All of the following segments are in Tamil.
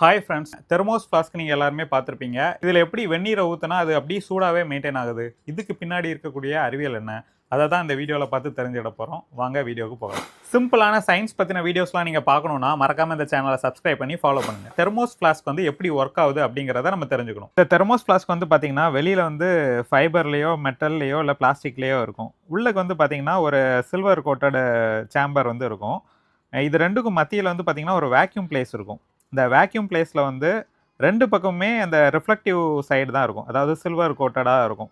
ஹாய் ஃப்ரெண்ட்ஸ், தெர்மோஸ் ஃப்ளாஸ்க் நீங்கள் எல்லாருமே பார்த்துருப்பீங்க. இதில் எப்படி வெந்நீரை ஊற்றினா அது அப்படியே சூடாகவே மெயின்டைன் ஆகுது. இதுக்கு பின்னாடி இருக்கக்கூடிய அறிவியல் என்ன? அதை தான் இந்த வீடியோவில் பார்த்து தெரிஞ்சுக்கிட போகிறோம். வாங்க வீடியோவுக்கு போகலாம். சிம்பிளான சயின்ஸ் பற்றின வீடியோஸ்லாம் நீங்கள் பார்க்கணுன்னா மறக்காமல் இந்த சேனலை சப்ஸ்கிரைப் பண்ணி ஃபாலோ பண்ணுங்கள். தெர்மோஸ் ஃப்ளாஸ்க் வந்து எப்படி ஒர்க் ஆகுது அப்படிங்கிறத நம்ம தெரிஞ்சுக்கணும். இந்த தெர்மோஸ் ஃப்ளாஸ்க் வந்து பார்த்தீங்கன்னா வெளியில் வந்து ஃபைபர்லேயோ மெட்டல்லையோ இல்லை பிளாஸ்டிக்லேயோ இருக்கும். உள்ளுக்கு வந்து பார்த்தீங்கன்னா ஒரு சில்வர் கோட்டட் சேம்பர் வந்து இருக்கும். இது ரெண்டுக்கும் மத்தியில் வந்து பார்த்தீங்கன்னா ஒரு வேக்யூம் பிளேஸ் இருக்கும். இந்த வேக்யூம் பிளேஸில் வந்து ரெண்டு பக்கமுமே அந்த ரிஃப்ளெக்டிவ் சைடு தான் இருக்கும். அதாவது சில்வர் கோட்டடாக இருக்கும்.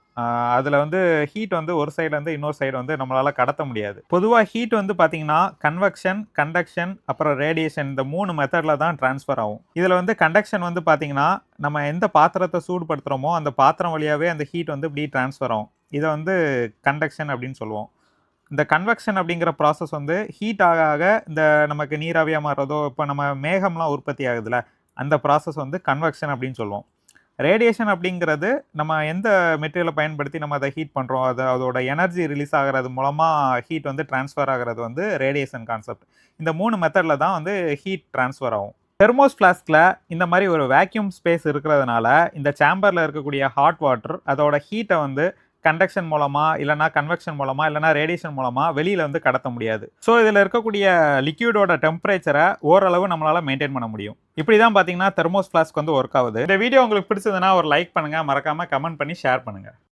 அதில் வந்து ஹீட் வந்து ஒரு சைடுலேருந்து இன்னொரு சைடு வந்து நம்மளால் கடத்த முடியாது. பொதுவாக ஹீட் வந்து பார்த்தீங்கன்னா கன்வெக்ஷன், கண்டக்ஷன், அப்புறம் ரேடியேஷன், இந்த 3 மெத்தடில் தான் ட்ரான்ஸ்ஃபர் ஆகும். இதில் வந்து கண்டக்ஷன் வந்து பார்த்தீங்கன்னா நம்ம எந்த பாத்திரத்தை சூடுபடுத்துகிறோமோ அந்த பாத்திரம் வழியாகவே அந்த ஹீட் வந்து இப்படி ட்ரான்ஸ்ஃபர் ஆகும். இதை வந்து கண்டக்ஷன் அப்படின்னு சொல்லுவோம். இந்த கன்வெக்ஷன் அப்படிங்கிற ப்ராசஸ் வந்து ஹீட் ஆக ஆக இந்த நமக்கு நீராவியாக மாறுறதோ, இப்போ நம்ம மேகம்லாம் உற்பத்தி ஆகுதுல்ல, அந்த ப்ராசஸ் வந்து கன்வெக்ஷன் அப்படின்னு சொல்லுவோம். ரேடியேஷன் அப்படிங்கிறது நம்ம எந்த மெட்டீரியலை பயன்படுத்தி நம்ம அதை ஹீட் பண்ணுறோம், அதோட எனர்ஜி ரிலீஸ் ஆகிறது மூலமாக ஹீட் வந்து ட்ரான்ஸ்ஃபர் ஆகிறது வந்து ரேடியேஷன் கான்செப்ட். இந்த 3 மெத்தடில் தான் வந்து ஹீட் ட்ரான்ஸ்ஃபர் ஆகும். தெர்மோஸ் ஃப்ளாஸ்கில் இந்த மாதிரி ஒரு வேக்யூம் ஸ்பேஸ் இருக்கிறதுனால இந்த சேம்பரில் இருக்கக்கூடிய ஹாட் வாட்டர் அதோட ஹீட்டை வந்து கண்டக்ஷன் மூலமா, இல்லைனா கன்வெக்ஷன் மூலமா, இல்லைனா ரேடியேஷன் மூலமா வெளியில வந்து கடத்த முடியாது. ஸோ இதில் இருக்கக்கூடிய லிக்யூடோட டெம்பரேச்சரை ஓரளவு நம்மளால மெயின்டைன் பண்ண முடியும். இப்படி தான் பார்த்தீங்கன்னா தெர்மோஸ் ஃப்ளாஸ்க் வந்து ஒர்க் ஆகுது. இந்த வீடியோ உங்களுக்கு பிடிச்சதுன்னா ஒரு லைக் பண்ணுங்க, மறக்காம கமெண்ட் பண்ணி ஷேர் பண்ணுங்க.